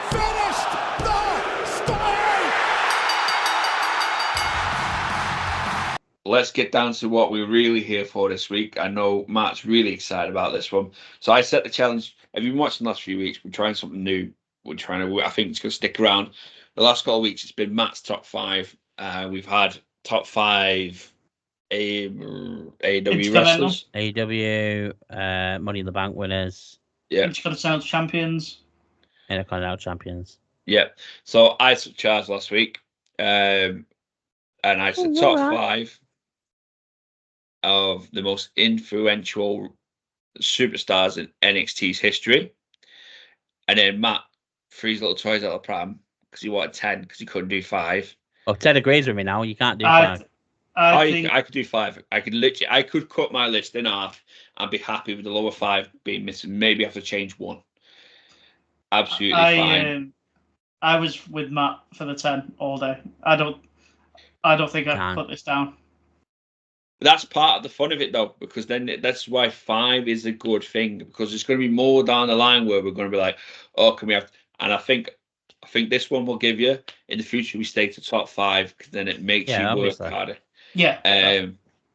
finished the story. Let's get down to what we're really here for this week. I know Matt's really excited about this one. So I set the challenge. Have you been watching the last few weeks? We're trying something new. I think it's going to stick around. The last couple of weeks, it's been Matt's top 5. We've had top 5 AEW wrestlers. AEW, Money in the Bank winners. Yeah. Intercontinental champions. Intercontinental champions. Yeah. So I took charge last week. And I said top 5 of the most influential superstars in NXT's history. And then Matt threw his little toys out of the pram because he wanted 10 because he couldn't do 5. Oh, Ted agrees with me now. You can't do 5. I could do 5. I could cut my list in half and be happy with the lower 5 being missing. Maybe have to change 1. Absolutely fine. I was with Matt for the 10 all day. I don't think I can put this down. That's part of the fun of it, though, because then that's why 5 is a good thing, because there's going to be more down the line where we're going to be like, oh, can we have? And I think this one will give you in the future. We stay to top 5 because then it makes you work harder. Yeah.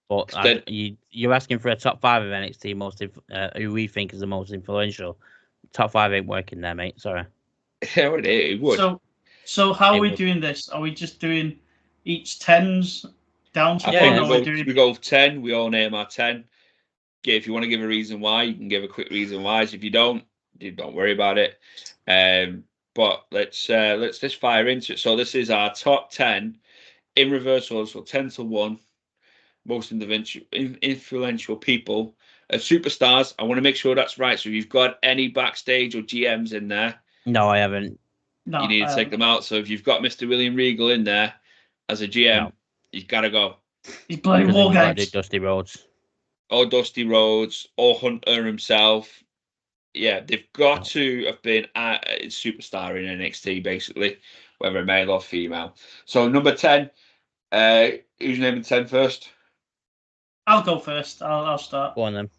But you're asking for a top 5 of NXT who we think is the most influential. Top 5 ain't working there, mate. Sorry. Yeah, it would. So how are we doing this? Are we just doing each 10s down to 1? We go 10. We all name our 10. Yeah, if you want to give a reason why, you can give a quick reason why. So if you don't worry about it. But let's just fire into it. So this is our top 10 in reverse order. So 10 to 1, most influential people, superstars. I want to make sure that's right. So if you've got any backstage or GMs in there. No, I haven't. No, you need to take them out. So if you've got Mr. William Regal in there as a GM, he's got to go. He's playing War Games. Dusty Rhodes. Or Dusty Rhodes, or Hunter himself. Yeah, they've got to have been a superstar in NXT, basically, whether male or female. So number 10, who's naming 10 first? I'll go first. I'll start. Go on then.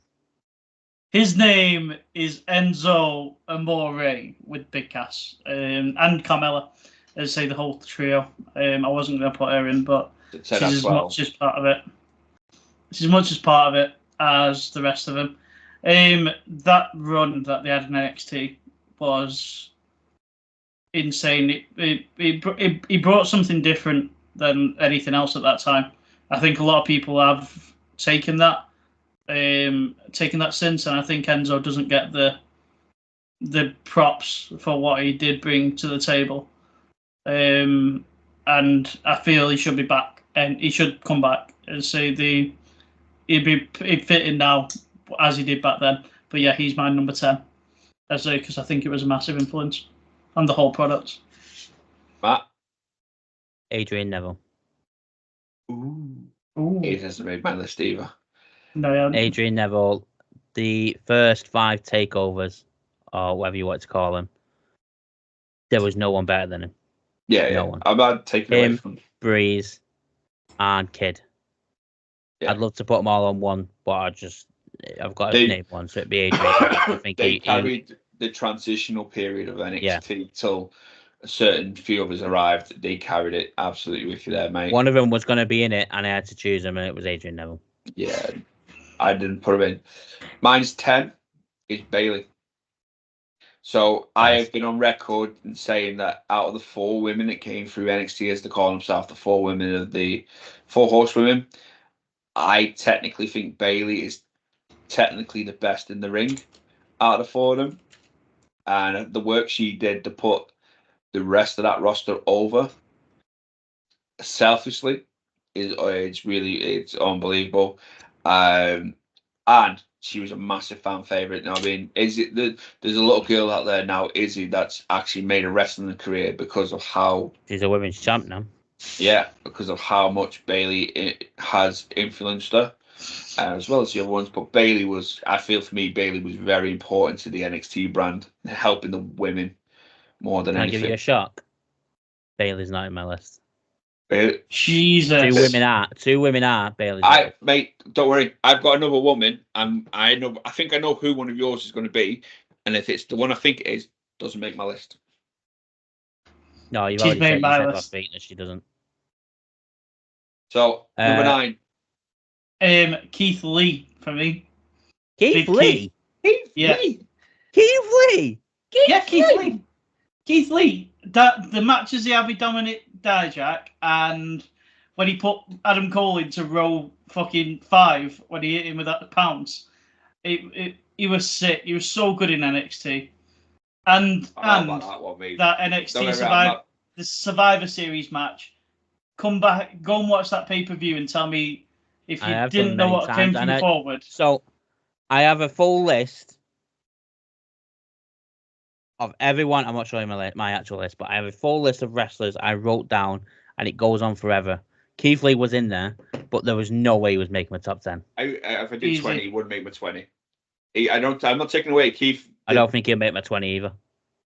His name is Enzo Amore with Big Cass and Carmella. As say the whole trio. I wasn't going to put her in, but she's as much as part of it. She's as much as part of it as the rest of them. That run that they had in NXT was insane. He brought something different than anything else at that time. I think a lot of people have taken that since, and I think Enzo doesn't get the props for what he did bring to the table. And I feel he should be back, and he should come back and say he'd fit in now as he did back then. But yeah, he's my number 10. Because I think it was a massive influence on the whole product. Matt? Adrian Neville. Ooh. He hasn't made my list either. No, Adrian Neville, the first 5 takeovers, or whatever you want to call them, there was no one better than him. No one. I'm not taking away from Breeze and Kid. Yeah. I'd love to put them all on one, but I've got to name one, so it'd be Adrian. I think they carried the transitional period of NXT till a certain few of us arrived. They carried it absolutely with you there, mate. One of them was going to be in it, and I had to choose him, and it was Adrian Neville. Yeah, I didn't put him in. Mine's 10 is Bayley. So I have been on record in saying that out of the 4 women that came through NXT, as they call themselves, the 4 women of the 4 horsewomen, I technically think Bayley is technically the best in the ring out of the 4 of them. And the work she did to put the rest of that roster over, selfishly, it's unbelievable. And she was a massive fan favorite. Now, I mean, there's a little girl out there now, Izzy, that's actually made a wrestling career because of how she's a women's champ now. Yeah, because of how much Bayley has influenced her, as well as the other ones. But I feel for me, Bayley was very important to the NXT brand, helping the women more than anything. Can I give you a shock? Bayley's not in my list. Jesus. Two women are Bayley's. Mate, don't worry. I've got another woman, and I think I know who one of yours is going to be, and if it's the one I think it is, doesn't make my list. No, you've She's already made said, my last list. week that she doesn't. So number 9. Keith Lee for me. Keith Lee. Keith Yeah. Lee. Keith Lee. Keith Lee. Keith Lee. The matches he had with Dominic Dijak, and when he put Adam Cole into row fucking 5 when he hit him with that pounce, he was sick. He was so good in NXT, and that NXT the Survivor Series match. Come back, go and watch that pay-per-view and tell me if you didn't know what came from forward. So, I have a full list of everyone. I'm not showing my actual list, but I have a full list of wrestlers I wrote down, and it goes on forever. Keith Lee was in there, but there was no way he was making my top 10. If I did 20, he wouldn't make my 20. I'm not taking away Keith. I don't think he'll make my 20 either.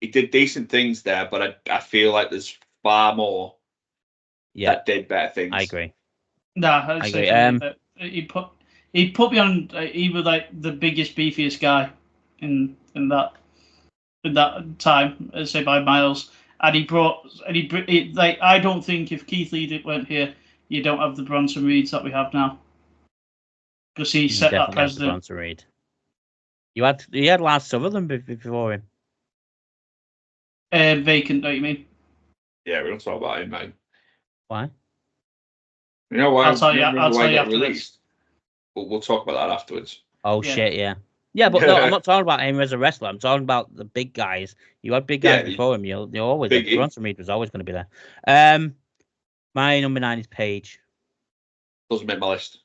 He did decent things there, but I feel like there's far more that did better things. I agree. Nah, I agree. He put me on. He was like the biggest, beefiest guy in that time, say by miles. And like I don't think if Keith Lee weren't here, you don't have the Bronson Reeds that we have now. Because he set that precedent. Bronson Reed. You had Lars Sutherland before him. Vacant, don't you mean? Yeah, we don't talk about him, mate. Why? You know why? I'll tell you after released. We'll talk about that afterwards. Oh shit, yeah. Yeah, but no, I'm not talking about him as a wrestler. I'm talking about the big guys. You had big guys before him. You're always Bronson Reed was always going to be there. My number 9 is Paige. Doesn't make my list.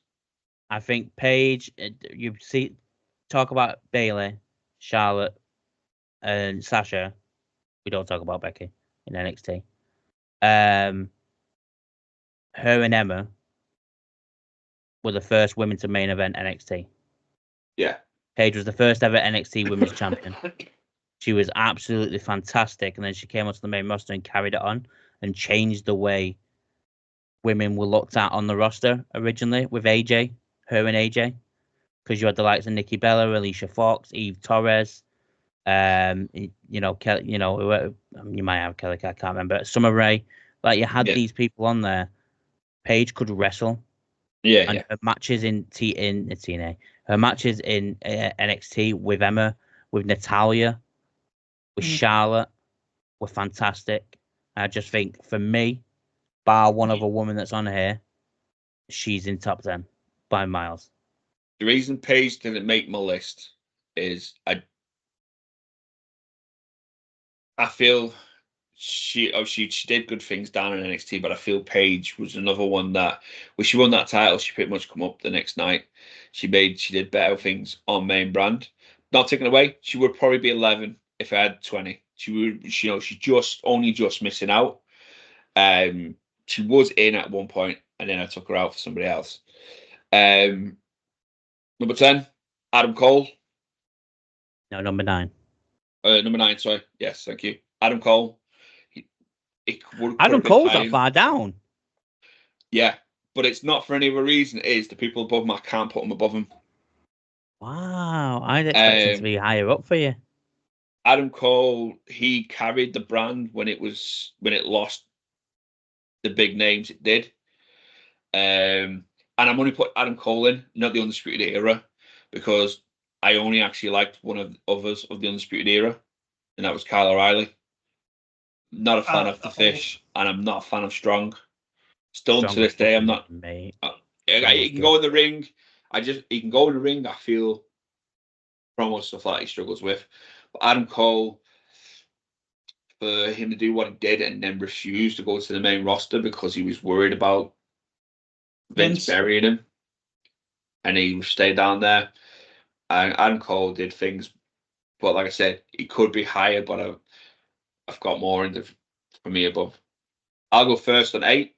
I think Paige. Talk about Bayley, Charlotte, and Sasha. We don't talk about Becky in NXT. Her and Emma were the first women to main event NXT. Yeah. Paige was the first ever NXT Women's Champion. She was absolutely fantastic, and then she came onto the main roster and carried it on and changed the way women were looked at on the roster originally with AJ, her and AJ, because you had the likes of Nikki Bella, Alicia Fox, Eve Torres, Kelly, you might have Kelly, I can't remember, Summer Rae. Like you had these people on there. Paige could wrestle. Yeah, and her matches in TNA, her matches in NXT with Emma, with Natalya, with Charlotte were fantastic. I just think for me, bar one other woman that's on here, she's in top 10 by miles. The reason Paige didn't make my list is I feel she did good things down in NXT, but I feel Paige was another one that when she won that title, she pretty much come up the next night. She did better things on main brand. Not taken away, she would probably be 11 if I had 20. She's just missing out. She was in at one point, and then I took her out for somebody else. Number 10, Adam Cole. No, number 9. Number 9, sorry. Yes, thank you. Adam Cole. Adam Cole's that far down. Yeah, but it's not for any other reason. It is the people above him. I can't put them above him. Wow, I'd expect him to be higher up for you. Adam Cole, he carried the brand when it lost the big names it did. And I'm only put Adam Cole in, not the Undisputed Era, because I only actually liked one of the others of the Undisputed Era, and that was Kyle O'Reilly. Not a fan of the Fish, and I'm not a fan of Strong. Still to this day, I'm not. Mate. He can go in the ring. He can go in the ring. I feel promo stuff like he struggles with. But Adam Cole, for him to do what he did and then refuse to go to the main roster because he was worried about Vince burying him, and he stayed down there. And Adam Cole did things, but like I said, he could be higher, but I've got more for me above. I'll go first on 8.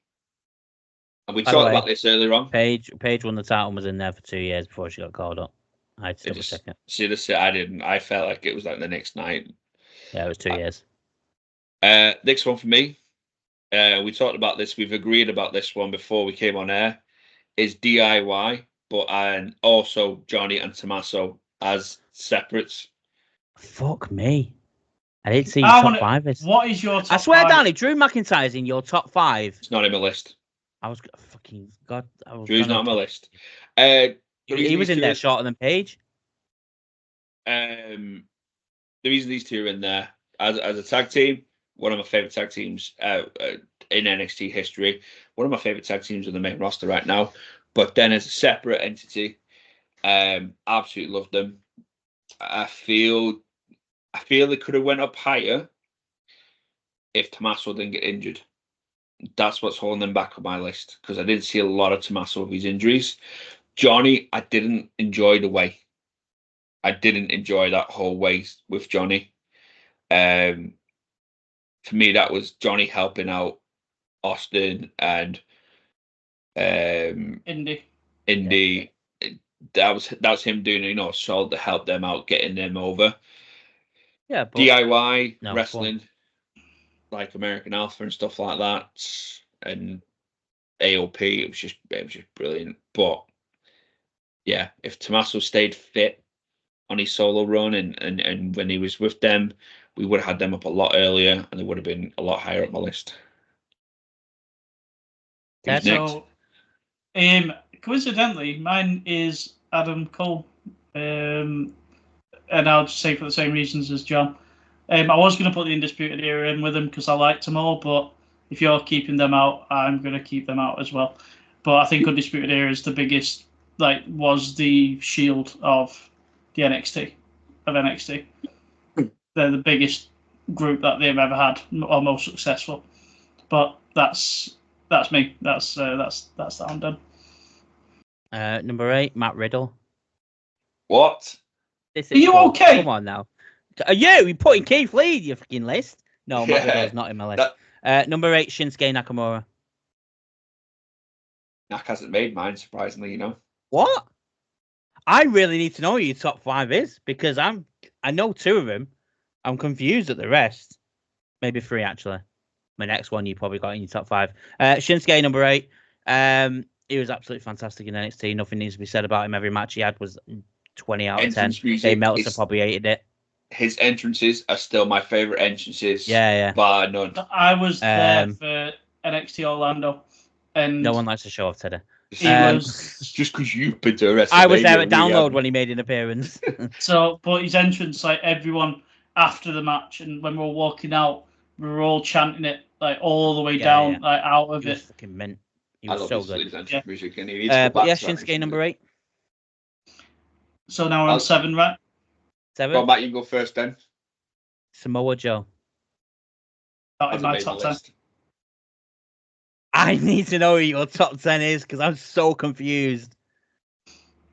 And we talked about this earlier on. Paige won the title and was in there for 2 years before she got called up. I had to double check it. See, I didn't. I felt like it was like the next night. Yeah, it was 2 years. Next one for me. We talked about this. We've agreed about this one before we came on air. Is DIY, and also Johnny and Tommaso as separates. Fuck me. I didn't see your top 5 is. What is your top I swear, 5? Danny, Drew McIntyre's in your top 5. It's not in my list. I was fucking God. Drew's not on my list. He was in there shorter than Paige. The reason these two are in there as a tag team, one of my favorite tag teams in NXT history. One of my favorite tag teams on the main roster right now. But then as a separate entity, absolutely love them. I feel they could have went up higher if Tommaso didn't get injured. That's what's holding them back on my list, because I didn't see a lot of Tommaso with his injuries. Johnny, I didn't enjoy the way. I didn't enjoy that whole way with Johnny. For me, that was Johnny helping out Austin and Indy. That was him doing, so to help them out, getting them over. Yeah, but DIY wrestling, like American Alpha and stuff like that, and AOP. It was just brilliant. But yeah, if Tommaso stayed fit on his solo run and when he was with them, we would have had them up a lot earlier, and they would have been a lot higher up my list. That's so. Coincidentally, mine is Adam Cole, and I'll just say for the same reasons as John. I was going to put the Undisputed Era in with them because I liked them all, but if you're keeping them out, I'm going to keep them out as well. But I think Undisputed Era is the biggest, was the shield of the NXT. They're the biggest group that they've ever had, or most successful. But that's me. That's that I'm done. Number 8, Matt Riddle. What? Are you okay? Come on now. Are you putting Keith Lee in your fucking list? No, Matt Riddle's not in my list. Number 8, Shinsuke Nakamura. Nak hasn't made mine, surprisingly, What? I really need to know who your top 5 is, because I know 2 of them. I'm confused at the rest. Maybe 3, actually. My next one you probably got in your top 5. Shinsuke, number 8. He was absolutely fantastic in NXT. Nothing needs to be said about him. Every match he had was 20 out of 10. Dave Meltzer probably hated it. His entrances are still my favourite entrances. Yeah. Bar none. I was there for NXT Orlando. And no one likes to show off, Teddy. Just because you've been to a I was there at Download when he made an appearance. But his entrance, everyone after the match, and when we were walking out, we were all chanting it all the way down, out of it. Fucking mint. He was so good. Music, but yeah, Shinsuke number 8. So now we're on 7, right? 7. Well, Matt, you go first then. Samoa Joe. That is my top 10. I need to know who your top 10 is, because I'm so confused.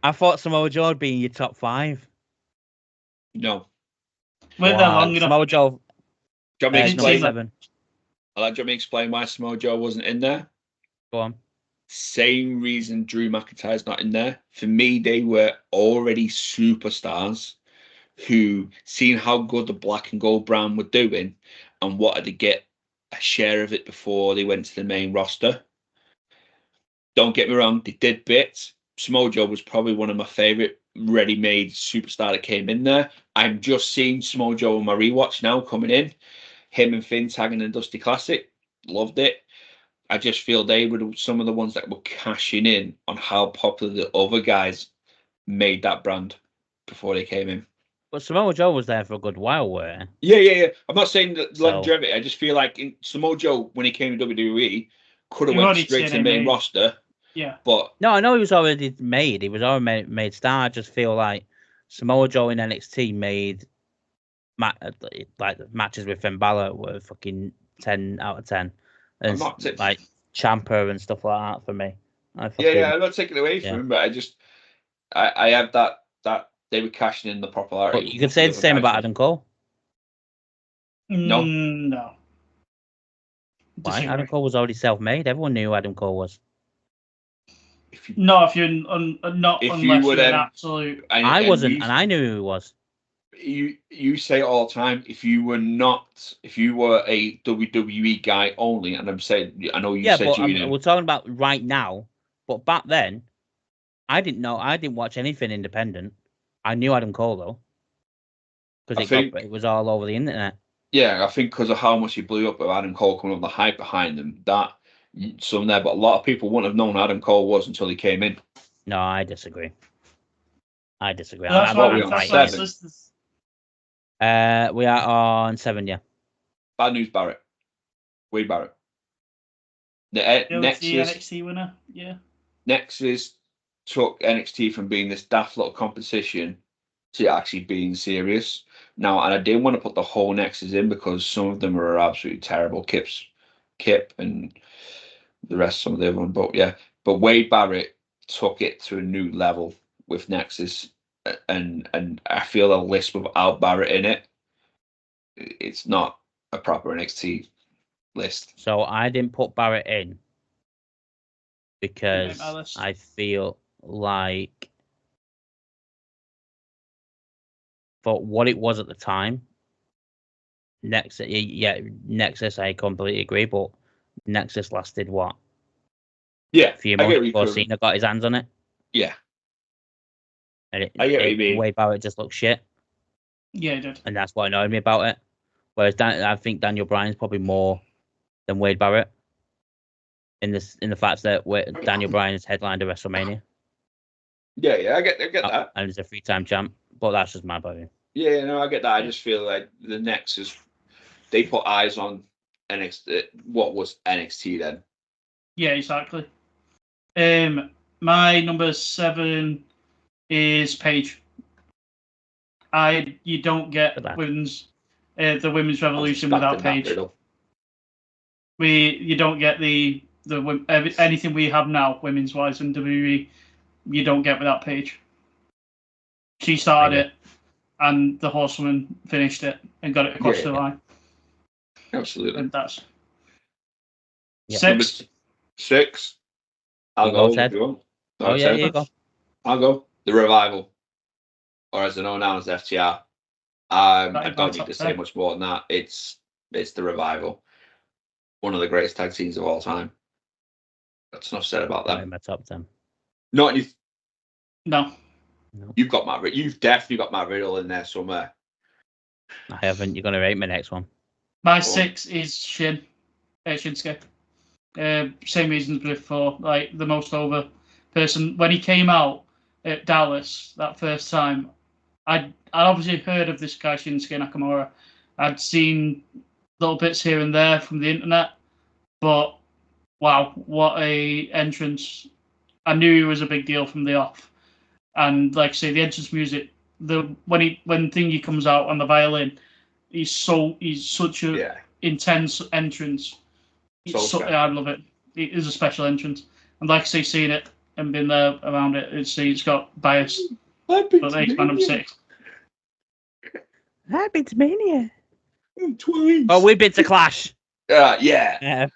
I thought Samoa Joe would be in your top 5. No. We're there long enough. Samoa Joe. Do you want me to explain? 7. Do you want me to explain why Samoa Joe wasn't in there? Go on. Same reason Drew McIntyre's not in there. For me, they were already superstars who, seen how good the black and gold brand were doing and wanted to get a share of it before they went to the main roster. Don't get me wrong, they did bits. Samoa Joe was probably one of my favourite ready-made superstar that came in there. I'm just seeing Samoa Joe on my rewatch now coming in. Him and Finn tagging in Dusty Classic. Loved it. I just feel they were some of the ones that were cashing in on how popular the other guys made that brand before they came in. But Samoa Joe was there for a good while, weren't he? Yeah. I'm not saying that longevity. I just feel like Samoa Joe, when he came to WWE, could have went straight to the main roster. Yeah. But no, I know he was already made. He was already made star. I just feel like Samoa Joe in NXT made matches with Finn Balor were fucking 10 out of 10. And like Ciampa and stuff like that for me. I'm not taking it away from him, but I have that they were cashing in the popularity. But you could say the same about Adam Cole. No. No. Why? Adam Cole was already self-made. Everyone knew who Adam Cole was. If you're not, unless you're an absolute. I wasn't, and I knew who he was. You say it all the time. If you were a WWE guy only, and I'm saying, I know you said we're talking about right now, but back then, I didn't know. I didn't watch anything independent. I knew Adam Cole though, because it was all over the internet. Yeah, I think because of how much he blew up with Adam Cole coming up, the hype behind him, that some there, but a lot of people wouldn't have known who Adam Cole was until he came in. No, I disagree. That's What are we on, why 7? We are on 7, yeah. Bad news, Barrett. Wade Barrett. The NXT winner, yeah. Nexus took NXT from being this daft little competition to actually being serious. Now, and I didn't want to put the whole Nexus in because some of them are absolutely terrible. Kip and the rest, some of the other one. But yeah, but Wade Barrett took it to a new level with Nexus, and I feel a list without Barrett in it, it's not a proper NXT list. So I didn't put Barrett in because I feel like for what it was at the time, Nexus, I completely agree, but Nexus lasted what? Yeah, a few months before Cena got his hands on it. Yeah. And I get what you mean. Wade Barrett just looked shit. Yeah, he did. And that's what annoyed me about it. Whereas I think Daniel Bryan's probably more than Wade Barrett in the fact that Daniel Bryan is headlined at WrestleMania. Yeah, I get that. And he's a 3-time champ, but that's just my opinion. Yeah, no, I get that. I just feel like the Nexus, they put eyes on NXT. What was NXT then? Yeah, exactly. My number 7 is Paige. You don't get the women's revolution without Paige. You don't get the anything we have now, women's wise in WWE. You don't get without Paige. She started it, and the Horsewoman finished it and got it across the line. Absolutely. And that's 6. I'll go. If you want. Oh yeah, you go. I'll go. The Revival, or as they're known now as FTR. I don't need to say much more than that. It's the Revival, one of the greatest tag teams of all time. That's enough said about them. In my top 10. Not any. No. You've got Matt. You've definitely got Matt Riddle in there somewhere. I haven't. You're gonna rate my next one. My 6 is Shinsuke. Same reasons before, like the most over person. When he came out at Dallas that first time, I obviously heard of this guy Shinsuke Nakamura. I'd seen little bits here and there from the internet, but wow, what a entrance! I knew he was a big deal from the off, and like I say, the entrance music, when Thingy comes out on the violin, he's such a intense entrance. I love it. It is a special entrance, and like I say, seeing it and being there around it, it's got bias. But it's my number 6. I've been to Mania. Twice. Oh, we've been to Clash. Yeah.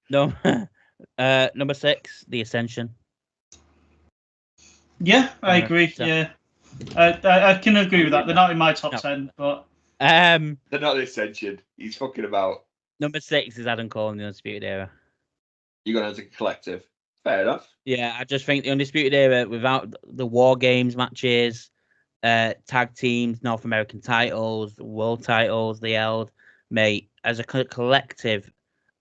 No. Number 6, The Ascension. Yeah, I agree. Yeah, I can agree with that. They're not in my top 10, but they're not the Ascension. He's fucking about. Number 6 is Adam Cole in the Undisputed Era. You're gonna have a collective. Fair enough. Yeah, I just think the Undisputed Era, without the War Games matches, tag teams, North American titles, world titles they held, mate, as a collective,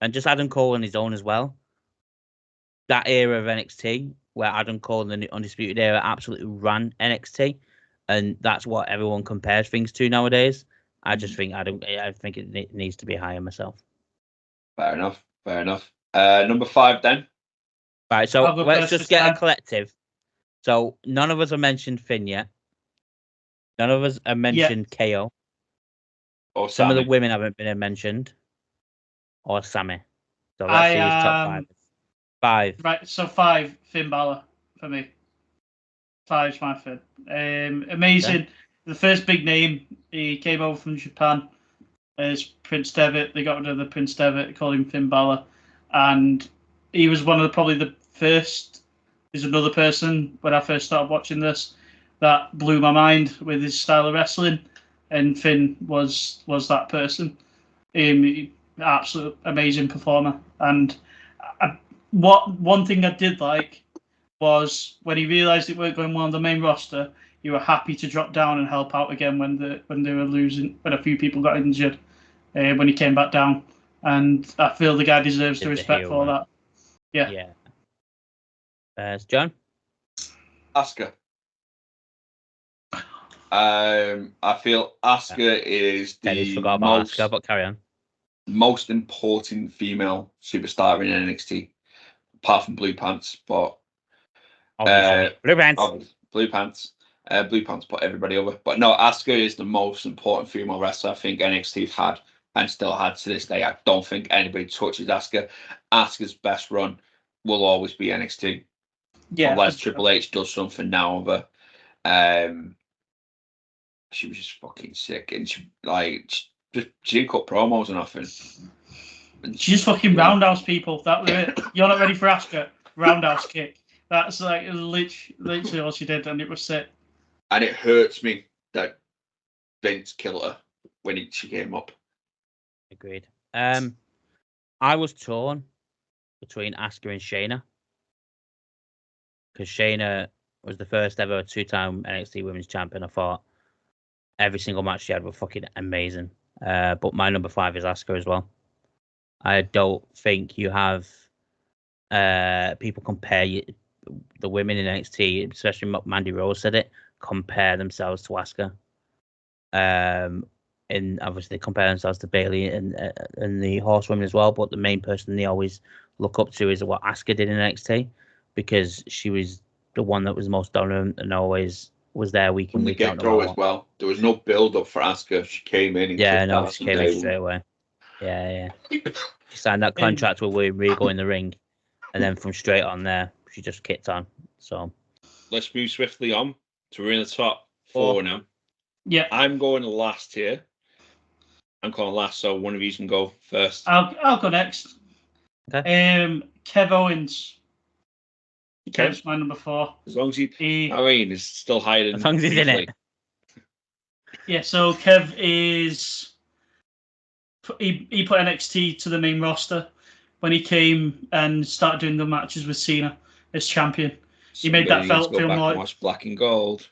and just Adam Cole on his own as well. That era of NXT, where Adam Cole and the Undisputed Era absolutely ran NXT, and that's what everyone compares things to nowadays. I just think I think it needs to be higher myself. Fair enough. Number 5 then. Right, so let's just get a collective. So none of us have mentioned Finn yet. None of us have mentioned KO. Or some Sammy. of the women haven't been mentioned. Or Sammy. So let's see his top 5. 5. Right, so 5, Finn Balor for me. 5's my Finn. Amazing. Yeah. The first big name, he came over from Japan as Prince Devitt. They got rid of the Prince Devitt, called him Finn Balor. And he was probably the first. There's another person, when I first started watching this, that blew my mind with his style of wrestling. And Finn was that person. Absolute amazing performer. And one thing I did like was when he realised it weren't going well on the main roster, you were happy to drop down and help out again when they were losing, when a few people got injured, when he came back down. And I feel the guy deserves the respect for that. Yeah. John? Asuka. I feel Asuka is Dennis forgot about Asuka, but carry on. Most important female superstar in NXT, apart from Blue Pants, but Blue Pants. Blue Pants. Blue Pants put everybody over. But no, Asuka is the most important female wrestler I think NXT had and still had to this day. I don't think anybody touches Asuka. Asuka's best run will always be NXT. Yeah. Unless Triple H does something now of her. She was just fucking sick, and she didn't cut promos or nothing. She just fucking roundhouse people. That was it. You're not ready for Asuka. Roundhouse kick. That's like literally all she did, and it was sick. And it hurts me that Vince killed her when she came up. Agreed. I was torn between Asuka and Shayna, because Shayna was the first ever 2-time NXT Women's Champion. I thought every single match she had was fucking amazing. But my number 5 is Asuka as well. I don't think you have people compare the women in NXT, especially Mandy Rose said it, compare themselves to Asuka. And obviously they compare themselves to Bayley and the horsewomen as well. But the main person they always look up to is what Asuka did in NXT, because she was the one that was most dominant and always was there week in, week out. Get-go as well. There was no build-up for Asuka. She came in and she came in straight away. Yeah. She signed that contract with William Regal in the ring, and then from straight on there, she just kicked on. So let's move swiftly on. So we're in the top 4 now. Yeah. I'm going last here. I'm going last, so one of you can go first. I'll go next. Okay. Kev Owens. Okay. Kev's my number 4. As long as he's still higher than... As long as he's in it. Yeah, so Kev is... He put NXT to the main roster when he came and started doing the matches with Cena as champion. He made that felt feel more... Watch Black and Gold.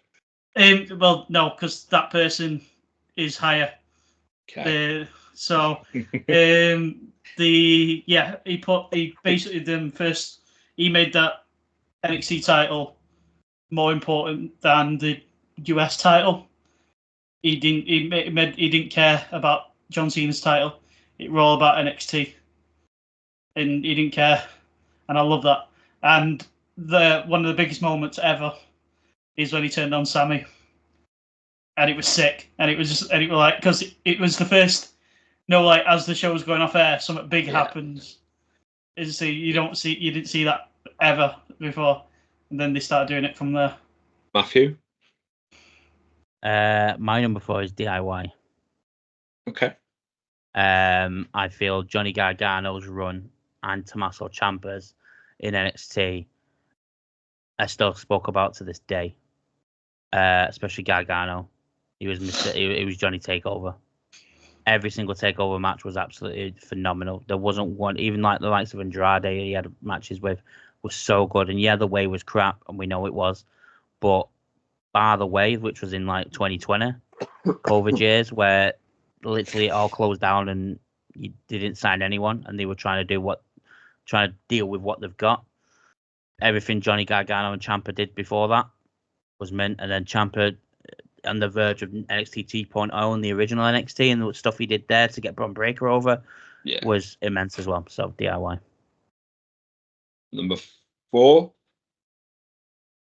Well, no, because that person is higher. Okay. He basically them first. He made that NXT title more important than the US title. He didn't care about John Cena's title. It was all about NXT, and he didn't care, and I love that. And one of the biggest moments ever is when he turned on Sammy, and it was sick. And it was like, because it was the first, as the show was going off air, something big happens. You didn't see that ever before, and then they started doing it from there. Matthew? My number 4 is DIY. Okay. I feel Johnny Gargano's run and Tommaso Ciampa's in NXT I still spoke about to this day, especially Gargano. He was Johnny Takeover. Every single Takeover match was absolutely phenomenal. There wasn't one, even like the likes of Andrade he had matches with, was so good. And yeah, the way was crap, and we know it was. But bar the way, which was in like 2020, COVID years, where literally it all closed down and they didn't sign anyone, and they were trying to deal with what they've got. Everything Johnny Gargano and Ciampa did before that was mint, and then Ciampa on the verge of NXT 2.0 and the original NXT and the stuff he did there to get Braun Breaker over was immense as well. So DIY. Number 4.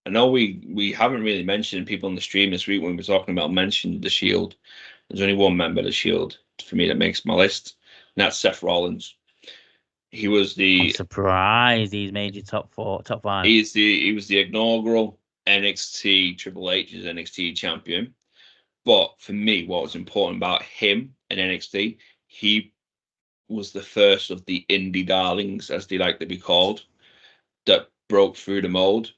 I know we haven't really mentioned people on the stream this week when we were talking about mentioning the Shield. There's only one member of the Shield for me that makes my list, and that's Seth Rollins. He was I'm surprised he's made you top 5. He was the inaugural NXT Triple H's NXT champion. But for me, what was important about him and NXT, he was the first of the indie darlings, as they like to be called, that broke through the mold.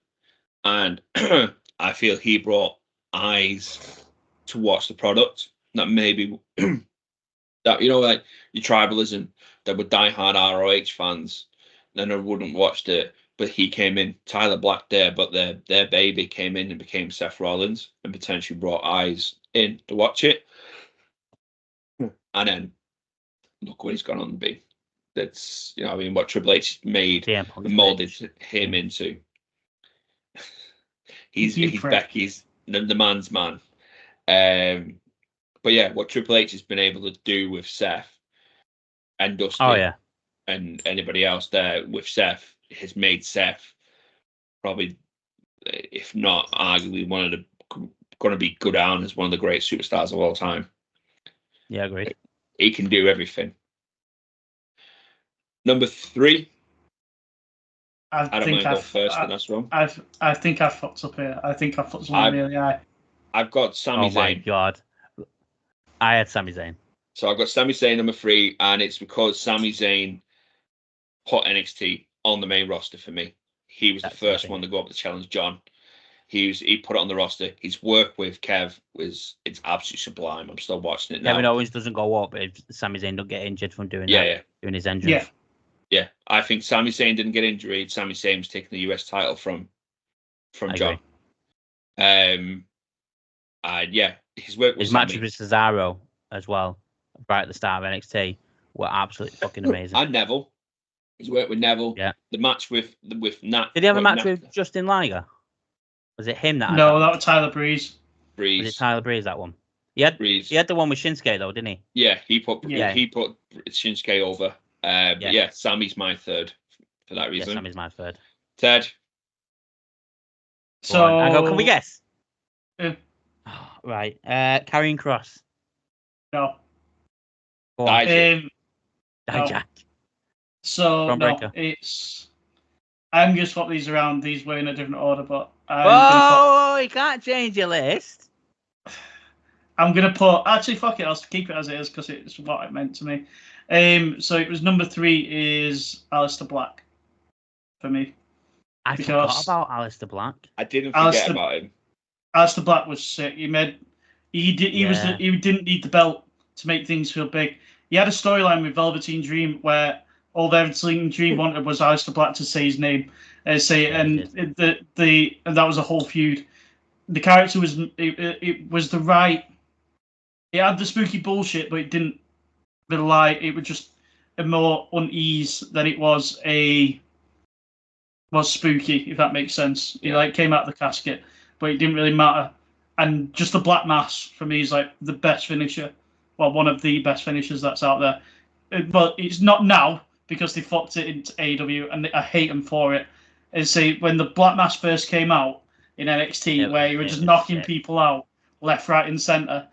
And I feel he brought eyes to watch the product. That maybe that, like your tribalism, that were diehard ROH fans, then I wouldn't watch the but he came in. Tyler Black there, but their baby came in and became Seth Rollins and potentially brought eyes in to watch it. And then look what he's gone on to be. That's, you know, I mean, what Triple H made and molded him into. He's Becky's the man's man. But yeah, what Triple H has been able to do with Seth and Dusty and anybody else there with Seth has made Seth probably, if not arguably, one of the going to be go down as one of the great superstars of all time. Yeah, agreed. He can do everything. Number 3. I don't want to go first, but that's wrong. I think I fucked up here. I think I fucked something really high. I've got Sami Zayn. Oh my god. I had Sami Zayn. So I've got Sami Zayn number 3, and it's because Sami Zayn put NXT on the main roster for me. He was the first one to go up to challenge John. He put it on the roster. His work with Kev it's absolutely sublime. I'm still watching it now. Kevin Owens doesn't go up if Sami Zayn don't get injured from doing that. Doing his entrance. Yeah. I think Sami Zayn didn't get injured. Sami Zayn's taking the US title from John. And his work with his matches with Cesaro as well, right at the start of NXT, were absolutely fucking amazing. And Neville. His work with Neville. Yeah. The match with Nat. Did he have a match with Justin Liger? Was it him that? No, that was Tyler Breeze. Was it Tyler Breeze, that one? He had the one with Shinsuke though, didn't he? Yeah, he put Shinsuke over. But Sammy's my third for that reason. Yeah, Sammy's my third. Ted. So can we guess? Right. Karrion Kross. No. Go on. Dijak. So I'm gonna swap these around. These were in a different order, but you can't change your list. I'm gonna put fuck it, I'll keep it as it is because it's what it meant to me. So it was number 3 is Aleister Black for me. I forgot about Aleister Black. I didn't forget about him. Aleister Black was sick. He didn't need the belt to make things feel big. He had a storyline with Velveteen Dream where all Velveteen Dream wanted was Aleister Black to say his name, and that was a whole feud. The character was was the right. It had the spooky bullshit, but it didn't rely. It was just a more unease than it was spooky, if that makes sense. He came out of the casket, but it didn't really matter. And just the Black Mass for me is like the best finisher. Well, one of the best finishers that's out there. But it's not now because they fucked it into AEW, and I hate them for it. And say when the Black Mass first came out in NXT, where you were just knocking people out left, right, and center,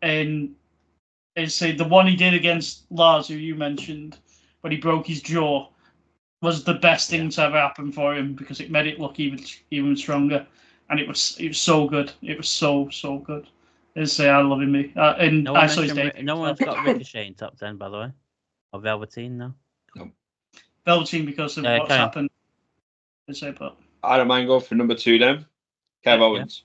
and say the one he did against Lars, who you mentioned, when he broke his jaw, was the best thing to ever happen for him because it made it look even stronger, and it was so good. It was so good. I love him. And I saw his debut. No one's got Ricochet in top 10, by the way, or Velveteen, no. Velveteen because of what's happened. I don't mind going for number 2 then. Kev Owens.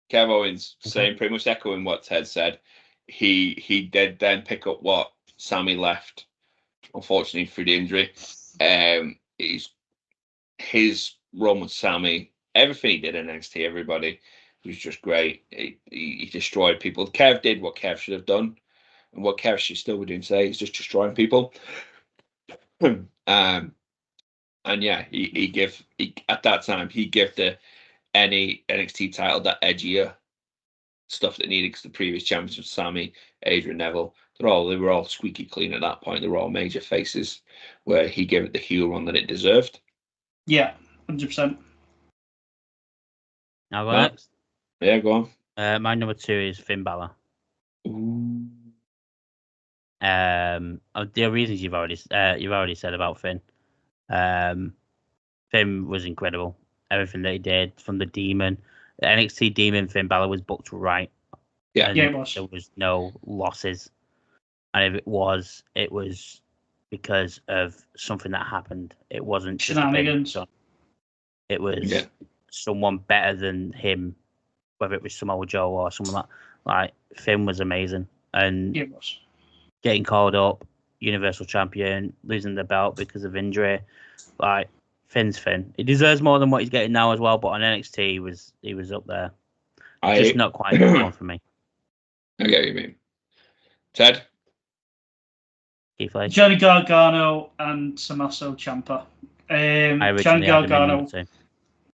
Kev Owens, saying pretty much echoing what Ted said. He did then pick up what Sammy left, unfortunately through the injury. His run with Sammy, everything he did in NXT, everybody was just great. He destroyed people. Kev did what Kev should have done, and what Kev should still be doing today is just destroying people. And yeah, he at that time he gave any NXT title that edgier stuff that needed, because the previous champions were Sammy, Adrian, Neville. They were all squeaky clean at that point. They were all major faces, where he gave it the heel run that it deserved. Yeah, 100%. Now go next. Yeah, go on. My number 2 is Finn Balor. Ooh. The reasons you've already said about Finn. Finn was incredible. Everything that he did, from the Demon, the NXT Demon, Finn Balor was booked right. Yeah, it was. There was no losses, and if it was because of something that happened. It wasn't just shenanigans. It was someone better than him, whether it was Samoa Joe or someone like Finn was amazing, and it was. Getting called up Universal Champion, losing the belt because of injury. Like, Finn's Finn. He deserves more than what he's getting now as well. But on NXT, he was up there. Just not quite the one for me. I get what you mean. Ted? Keith Lee. Johnny Gargano and Tommaso Ciampa. Johnny Gargano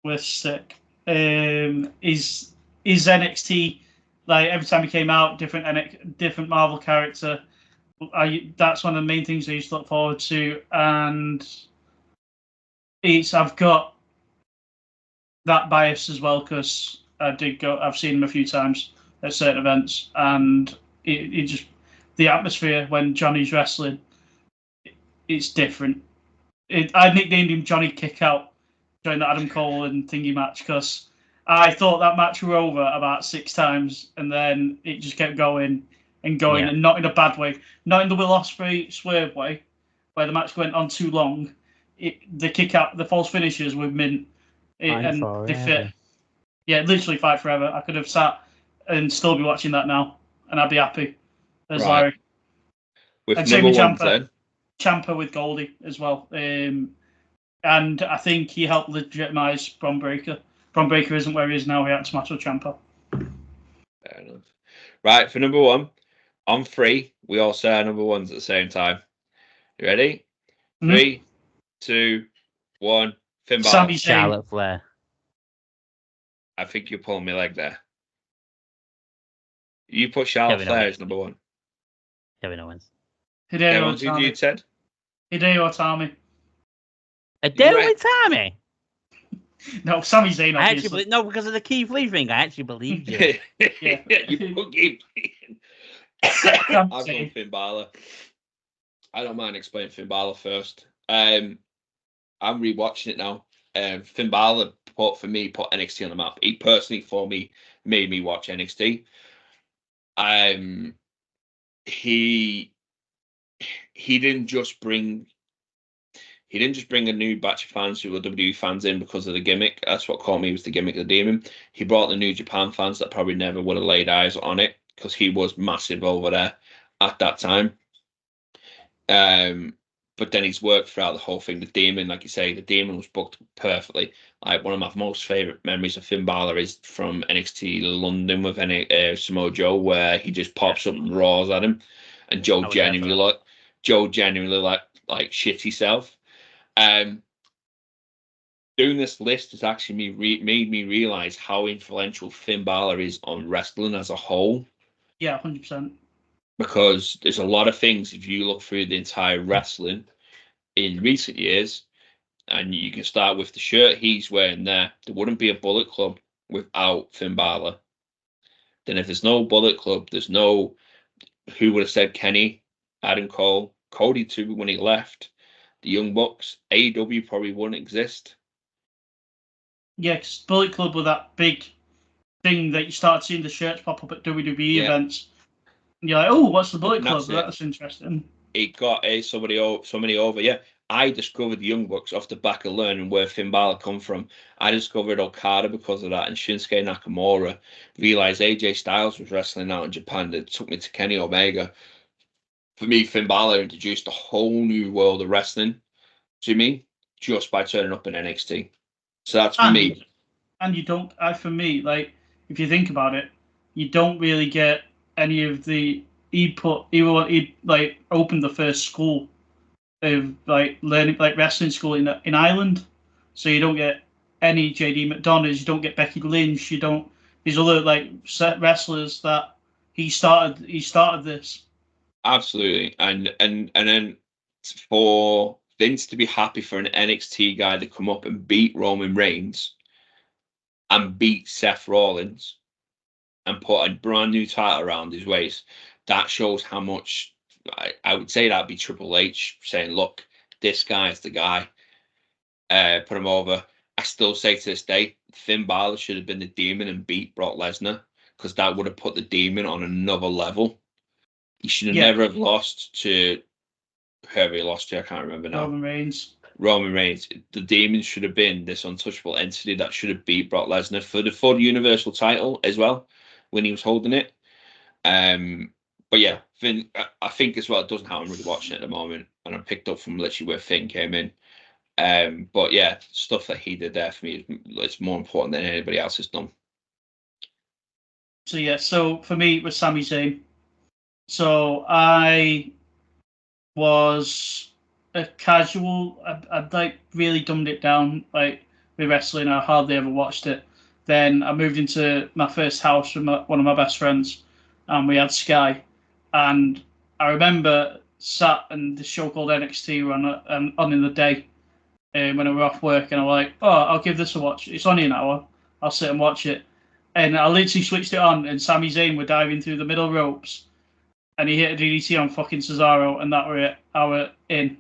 was sick. His NXT, like every time he came out, different Marvel character. That's one of the main things I used to look forward to, and I've got that bias as well because I've seen him a few times at certain events, and it just the atmosphere when Johnny's wrestling, it's different. I nicknamed him Johnny Kickout during the Adam Cole and Thingy match because I thought that match were over about 6 times, and then it just kept going and going, and not in a bad way, not in the Will Ospreay swerve way, where the match went on too long. The kick out, the false finishes were mint, and they fit. Yeah, literally fight forever. I could have sat and still be watching that now, and I'd be happy. As Larry. With and number one, then. Ciampa with Goldie as well. And I think he helped legitimize Bron Breakker. Bron Breakker isn't where he is now. He had Tommaso Ciampa. Fair enough. Right, for number one, on 3, we all say our number ones at the same time. You ready? 3, 2, 1. Finn Balor. Sami Zayn. Charlotte Flair. I think you're pulling my leg there. You put Charlotte Flair as number 1. Kevin Owens. Hideo Itami. You said? Hideo Itami. Hideo Itami? No, Sami Zayn. I actually because of the Keith Lee thing. I actually believed you. Yeah, you put Keith Lee. I've gone Finn Balor. I don't mind explaining Finn Balor first. I'm rewatching it now. Finn Balor put NXT on the map. He personally, for me, made me watch NXT. He didn't just bring a new batch of fans who were WWE fans in because of the gimmick. That's what caught me, was the gimmick of the Demon. He brought the New Japan fans that probably never would have laid eyes on it because he was massive over there at that time. But then he's worked throughout the whole thing. The Demon, like you say, the Demon was booked perfectly. Like, one of my most favourite memories of Finn Balor is from NXT London with Samoa Joe, where he just pops up and roars at him, and Joe genuinely like shit himself. Doing this list has actually made me realise how influential Finn Balor is on wrestling as a whole. Yeah, 100%. Because there's a lot of things, if you look through the entire wrestling in recent years, and you can start with the shirt he's wearing there wouldn't be a Bullet Club without Finn Balor. Then if there's no Bullet Club, there's no, who would have said Kenny, Adam Cole, Cody too when he left, the Young Bucks, AEW probably wouldn't exist. Yeah, because Bullet Club were that big thing that you start seeing the shirts pop up at WWE events. And you're like, oh, what's the Bullet Club? That's interesting. It got somebody over. Yeah, I discovered the Young Bucks off the back of learning where Finn Balor come from. I discovered Okada because of that, and Shinsuke Nakamura. Realized AJ Styles was wrestling out in Japan. That took me to Kenny Omega. For me, Finn Balor introduced a whole new world of wrestling to me just by turning up in NXT. So that's for me. And you don't, for me, like, if you think about it, you don't really get any of the, he like opened the first school of like learning, like wrestling school in Ireland. So you don't get any JD McDonough's, you don't get Becky Lynch, you don't, these other like set wrestlers that he started this. Absolutely. And then for Vince to be happy for an NXT guy to come up and beat Roman Reigns and beat Seth Rollins and put a brand new title around his waist, that shows how much, I would say that'd be Triple H saying, look, this guy's the guy. Put him over. I still say to this day, Finn Balor should have been the Demon and beat Brock Lesnar, because that would have put the Demon on another level. He should have never have lost to whoever he lost to. I can't remember now. Roman Reigns. The Demon should have been this untouchable entity that should have beat Brock Lesnar for the full Universal title as well when he was holding it. But yeah, Finn, I think as well, it doesn't happen really watching it at the moment, and I picked up from literally where Finn came in. But yeah, stuff that he did there for me is more important than anybody else has done. So yeah, so for me it was Sami Zayn. So I was a casual. I like really dumbed it down. Like with wrestling, I hardly ever watched it. Then I moved into my first house with one of my best friends, and we had Sky. And I remember sat and the show called NXT were on in the day when I were off work, and I'm like, oh, I'll give this a watch. It's only an hour. I'll sit and watch it. And I literally switched it on, and Sami Zayn were diving through the middle ropes, and he hit a DDT on fucking Cesaro, and that were it. I were in,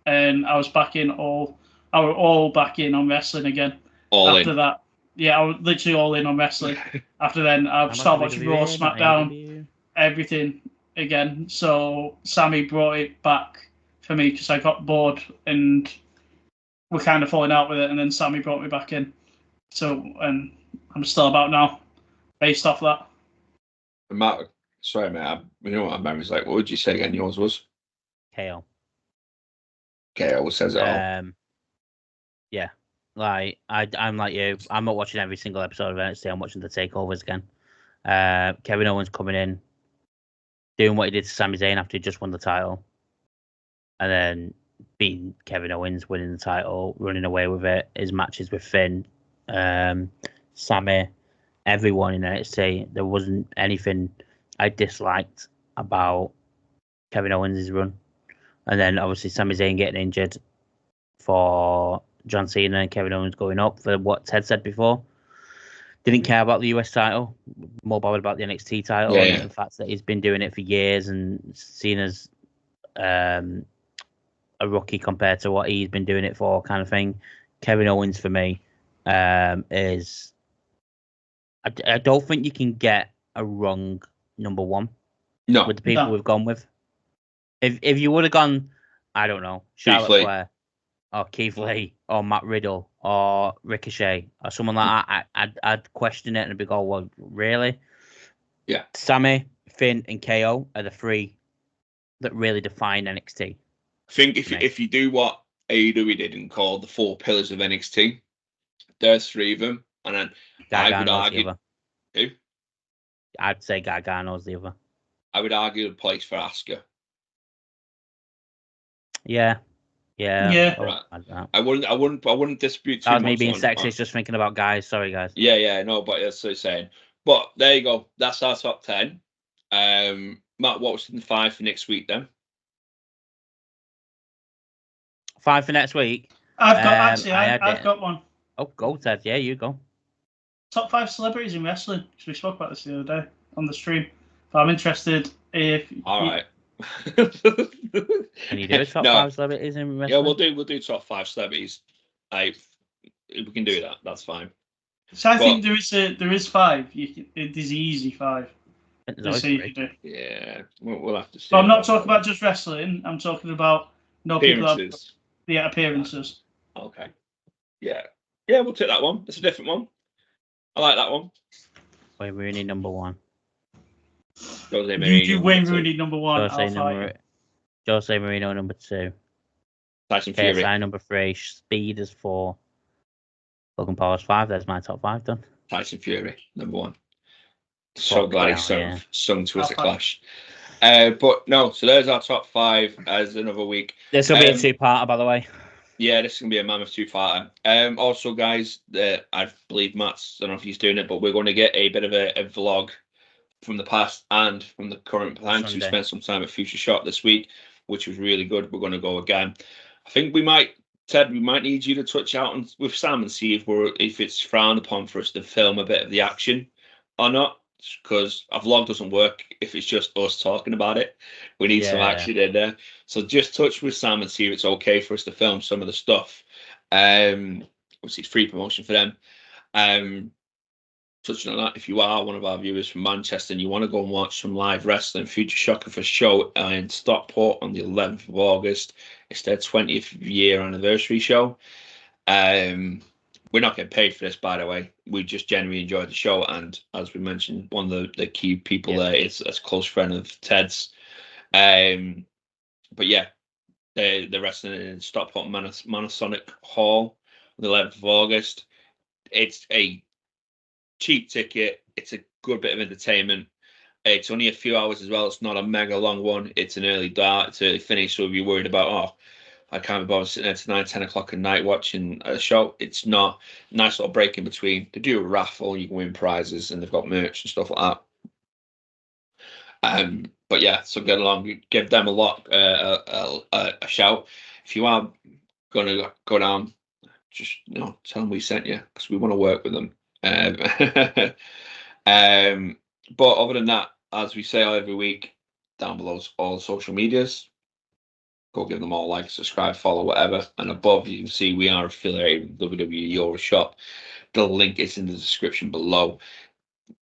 and I was back in all. I were all back in on wrestling again. After that, yeah, I was literally all in on wrestling. After then, I started watching Raw, SmackDown, everything again. So Sammy brought it back for me because I got bored and we're kind of falling out with it, and then Sammy brought me back in. So, and I'm still about now, based off that. Matt, sorry, mate. You know what my memory's like. What would you say again? Yours was KO. KO says it all. Yeah, like I'm like you. I'm not watching every single episode of NXT. I'm watching the takeovers again. Kevin Owens coming in, doing what he did to Sami Zayn after he just won the title, and then beating Kevin Owens, winning the title, running away with it. His matches with Finn, Sami, everyone in NXT. There wasn't anything I disliked about Kevin Owens' run. And then obviously Sami Zayn getting injured for John Cena and Kevin Owens going up for what Ted said before. Didn't care about the US title, more bothered about the NXT title and the fact that he's been doing it for years and Cena's a rookie compared to what he's been doing it for, kind of thing. Kevin Owens for me is I don't think you can get a wrong number one with the people we've gone with. If you would have gone, I don't know, Charlotte Flair or Keith Lee or Matt Riddle or Ricochet or someone like that, I'd question it and be going, well, really? Yeah. Sami, Finn, and KO are the three that really define NXT. I think if you do what AEW did and call the 4 pillars of NXT, there's 3 of them, and then I would argue who? I'd say Gargano's the other. I would argue the place for Asuka. Yeah. Right. I wouldn't dispute too much. Me being sexist, just thinking about guys. Sorry, guys. Yeah, no, but that's what I'm saying. But there you go. That's our top 10. Matt, what was in 5 for next week then? 5 for next week. I've got one. Oh, go Ted. Yeah, you go. Top 5 celebrities in wrestling. Because we spoke about this the other day on the stream. But I'm interested if. All right. Can you do a top 5 celebrities in wrestling? Yeah, we'll do top 5 celebrities. We can do that. That's fine. So I think there is 5. There's easy 5. Yeah, we'll have to see. But I'm not talking about just wrestling. I'm talking about appearances. Appearances. Okay. Yeah, we'll take that one. It's a different one. I like that one. Wayne Rooney number 1. You do Wayne Rooney number 1. Jose Marino number 2. Tyson Fury. KSI number 3. Speed is 4. Logan Paul is 5. There's my top 5 done. Tyson Fury number 1. So glad he sung to us a clash. But no, so there's our top 5 as another week. This will be a 2-parter, by the way. Yeah, this is going to be a mammoth 2-parter. Also, guys, I believe Matt's, I don't know if he's doing it, but we're going to get a bit of a vlog from the past and from the current plans. We spent some time at Future Shop this week, which was really good. We're going to go again. I think we might need you to touch out with Sam and see if it's frowned upon for us to film a bit of the action or not. Because a vlog doesn't work if it's just us talking about it. We need some action in there. So just touch with Sam and see if it's okay for us to film some of the stuff. Obviously, it's free promotion for them. Touching on that, if you are one of our viewers from Manchester and you want to go and watch some live wrestling, Future Shocker for show in Stockport on the 11th of August. It's their 20th year anniversary show. We're not getting paid for this, by the way. We just genuinely enjoyed the show. And as we mentioned, one of the key people there is a close friend of Ted's. But yeah, the wrestling in Stockport Manasonic Hall on the 11th of August. It's a cheap ticket. It's a good bit of entertainment. It's only a few hours as well. It's not a mega long one. It's an early start. It's early finish. So if you're worried about, I can't be bothered sitting there to 9, 10 o'clock at night watching a show, it's not. Nice little break in between. They do a raffle. You can win prizes, and they've got merch and stuff like that. But yeah, so get along. Give them a shout. If you are gonna go down, just tell them we sent you, because we want to work with them. But other than that, as we say every week, down below all social medias, go give them all a like, subscribe, follow, whatever. And above, you can see we are affiliated with WWE EuroShop. The link is in the description below.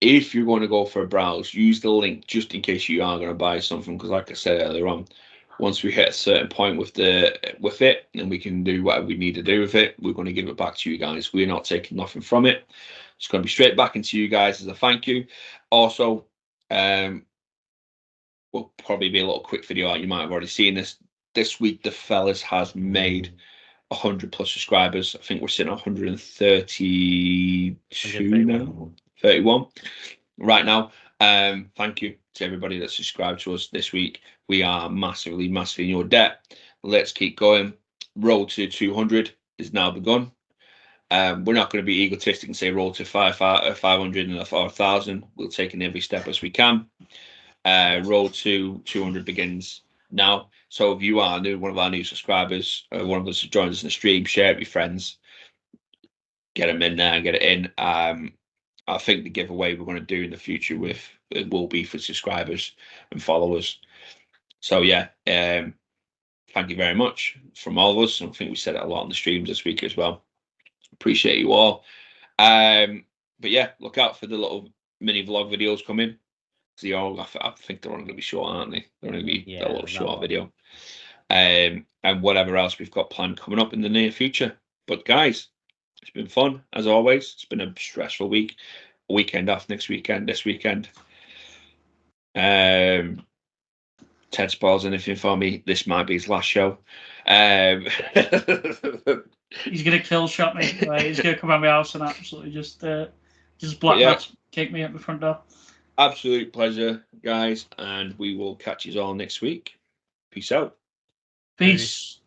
If you're going to go for a browse, use the link just in case you are going to buy something, because like I said earlier on, once we hit a certain point with it, and we can do whatever we need to do with it, we're going to give it back to you guys. We're not taking nothing from it. It's going to be straight back into you guys as a thank you. Also, will probably be a little quick video out. You might have already seen this. This week, the fellas has made 100 plus subscribers. I think we're sitting at 132 now, 31 right now. Thank you to everybody that subscribed to us this week. We are massively in your debt. Let's keep going. Road to 200 is now begun. We're not going to be egotistic and say roll to 500 and 1,000. We'll take in every step as we can. Roll to 200 begins now. So if you are one of our new subscribers, one of us who joins us in the stream, share it with your friends, get them in there and get it in. I think the giveaway we're going to do in the future will be for subscribers and followers. So yeah, thank you very much from all of us. And I think we said it a lot on the streams this week as well. Appreciate you all. But yeah, look out for the little mini vlog videos coming. I think they're only going to be short, aren't they? They're going to be a little short video. And whatever else we've got planned coming up in the near future. But guys, it's been fun as always. It's been a stressful week. A weekend off this weekend. Ted spoils anything for me. This might be his last show. He's gonna kill shot me. Right? He's gonna come around my house and absolutely just black kick me at the front door. Absolute pleasure, guys, and we will catch you all next week. Peace out. Peace.